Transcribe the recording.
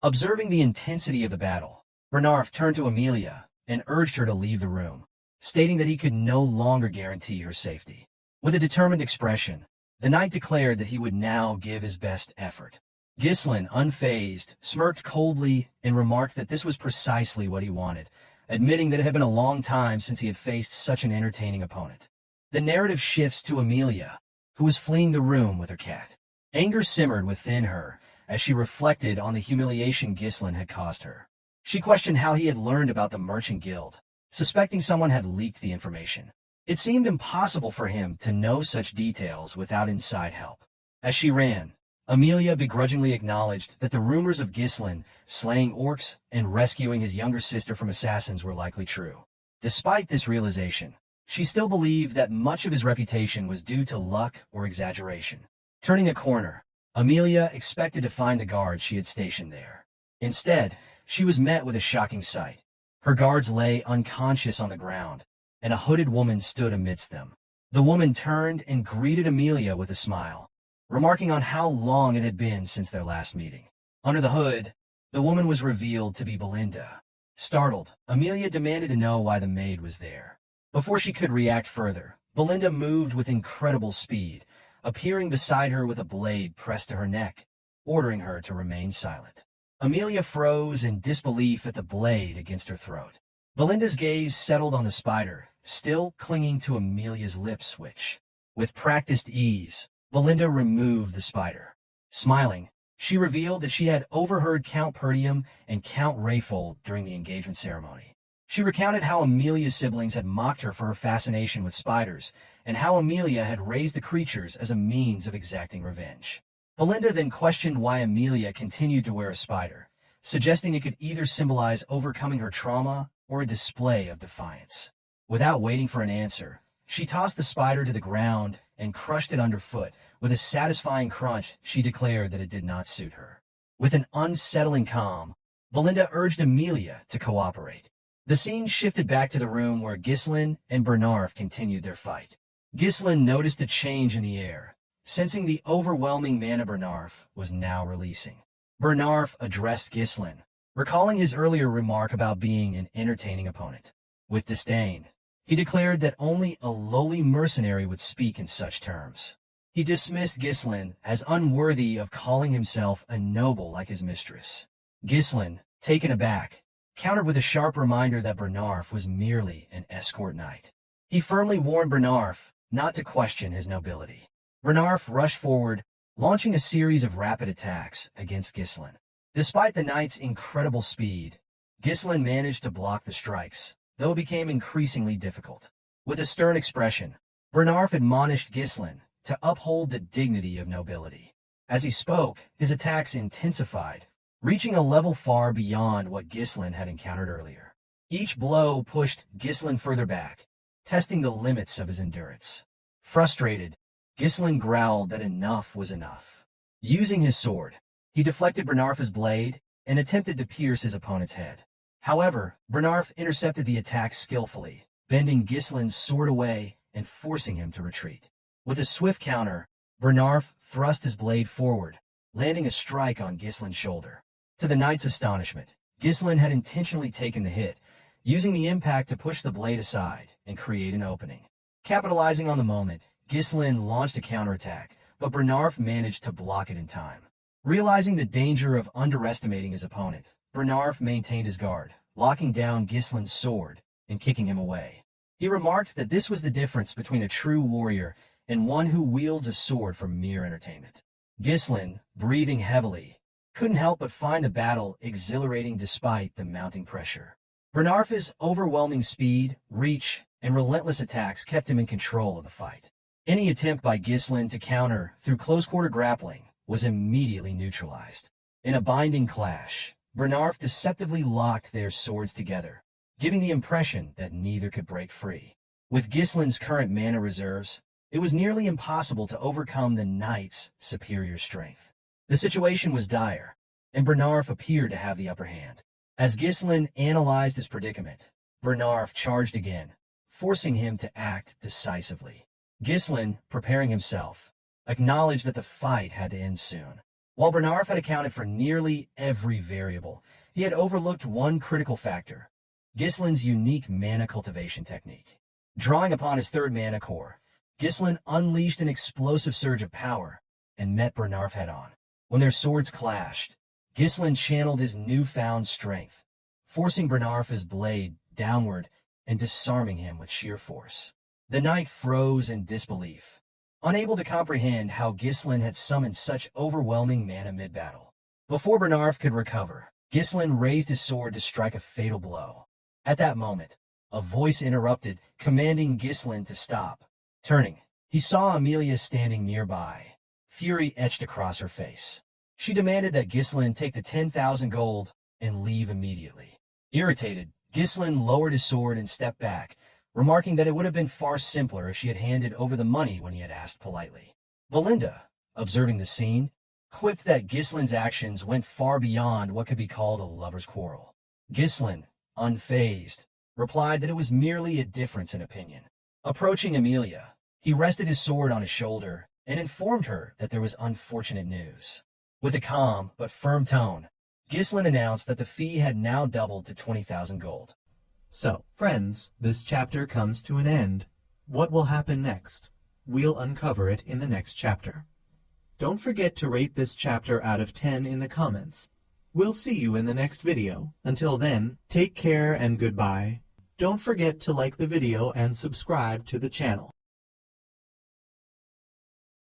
Observing the intensity of the battle, Bernarf turned to Amelia and urged her to leave the room, stating that he could no longer guarantee her safety. With a determined expression, the knight declared that he would now give his best effort. Ghislain, unfazed, smirked coldly and remarked that this was precisely what he wanted, admitting that it had been a long time since he had faced such an entertaining opponent. The narrative shifts to Amelia, who was fleeing the room with her cat. Anger simmered within her as she reflected on the humiliation Ghislain had caused her. She questioned how he had learned about the Merchant Guild, suspecting someone had leaked the information. It seemed impossible for him to know such details without inside help. As she ran, Amelia begrudgingly acknowledged that the rumors of Ghislain slaying orcs and rescuing his younger sister from assassins were likely true. Despite this realization, she still believed that much of his reputation was due to luck or exaggeration. Turning a corner, Amelia expected to find the guards she had stationed there. Instead, she was met with a shocking sight. Her guards lay unconscious on the ground, and a hooded woman stood amidst them. The woman turned and greeted Amelia with a smile, remarking on how long it had been since their last meeting. Under the hood, the woman was revealed to be Belinda. Startled, Amelia demanded to know why the maid was there. Before she could react further, Belinda moved with incredible speed, appearing beside her with a blade pressed to her neck, ordering her to remain silent. Amelia froze in disbelief at the blade against her throat. Belinda's gaze settled on the spider, still clinging to Amelia's lip switch. With practiced ease, Belinda removed the spider. Smiling, she revealed that she had overheard Count Perdium and Count Rayfold during the engagement ceremony. She recounted how Amelia's siblings had mocked her for her fascination with spiders, and how Amelia had raised the creatures as a means of exacting revenge. Belinda then questioned why Amelia continued to wear a spider, suggesting it could either symbolize overcoming her trauma or a display of defiance. Without waiting for an answer, she tossed the spider to the ground and crushed it underfoot. With a satisfying crunch, she declared that it did not suit her. With an unsettling calm, Belinda urged Amelia to cooperate. The scene shifted back to the room where Ghislain and Bernarf continued their fight. Ghislain noticed a change in the air, sensing the overwhelming mana Bernarf was now releasing. Bernarf addressed Ghislain, recalling his earlier remark about being an entertaining opponent. With disdain, he declared that only a lowly mercenary would speak in such terms. He dismissed Ghislain as unworthy of calling himself a noble like his mistress. Ghislain, taken aback, countered with a sharp reminder that Bernarf was merely an escort knight. He firmly warned Bernarf not to question his nobility. Bernarf rushed forward, launching a series of rapid attacks against Ghislain. Despite the knight's incredible speed, Ghislain managed to block the strikes, though it became increasingly difficult. With a stern expression, Bernarf admonished Ghislain to uphold the dignity of nobility. As he spoke, his attacks intensified, reaching a level far beyond what Ghislain had encountered earlier. Each blow pushed Ghislain further back, testing the limits of his endurance. Frustrated, Ghislain growled that enough was enough. Using his sword, he deflected Bernarf's blade and attempted to pierce his opponent's head. However, Bernarf intercepted the attack skillfully, bending Ghislain's sword away and forcing him to retreat. With a swift counter, Bernarf thrust his blade forward, landing a strike on Ghislain's shoulder. To the knight's astonishment, Ghislain had intentionally taken the hit, using the impact to push the blade aside and create an opening. Capitalizing on the moment, Ghislain launched a counterattack, but Bernarf managed to block it in time. Realizing the danger of underestimating his opponent, Bernarf maintained his guard, locking down Ghislain's sword and kicking him away. He remarked that this was the difference between a true warrior and one who wields a sword for mere entertainment. Ghislain, breathing heavily, couldn't help but find the battle exhilarating despite the mounting pressure. Bernarf's overwhelming speed, reach, and relentless attacks kept him in control of the fight. Any attempt by Ghislain to counter through close-quarter grappling was immediately neutralized. In a binding clash, Bernarf deceptively locked their swords together, giving the impression that neither could break free. With Ghislain's current mana reserves, it was nearly impossible to overcome the knight's superior strength. The situation was dire, and Bernarf appeared to have the upper hand. As Ghislain analyzed his predicament, Bernarf charged again, forcing him to act decisively. Ghislain, preparing himself, acknowledged that the fight had to end soon. While Bernarf had accounted for nearly every variable, he had overlooked one critical factor: Ghislain's unique mana cultivation technique. Drawing upon his third mana core, Ghislain unleashed an explosive surge of power and met Bernarf head-on. When their swords clashed, Ghislain channeled his newfound strength, forcing Bernarf's blade downward and disarming him with sheer force. The knight froze in disbelief, unable to comprehend how Ghislain had summoned such overwhelming mana mid-battle. Before Bernarf could recover, Ghislain raised his sword to strike a fatal blow. At that moment, a voice interrupted, commanding Ghislain to stop. Turning, he saw Amelia standing nearby, fury etched across her face. She demanded that Ghislain take the 10,000 gold and leave immediately. Irritated, Ghislain lowered his sword and stepped back, remarking that it would have been far simpler if she had handed over the money when he had asked politely. Belinda, observing the scene, quipped that Ghislain's actions went far beyond what could be called a lover's quarrel. Ghislain, unfazed, replied that it was merely a difference in opinion. Approaching Amelia, he rested his sword on his shoulder and informed her that there was unfortunate news. With a calm but firm tone, Ghislain announced that the fee had now doubled to 20,000 gold. So, friends, this chapter comes to an end. What will happen next? We'll uncover it in the next chapter. Don't forget to rate this chapter out of 10 in the comments. We'll see you in the next video. Until then, take care and goodbye. Don't forget to like the video and subscribe to the channel.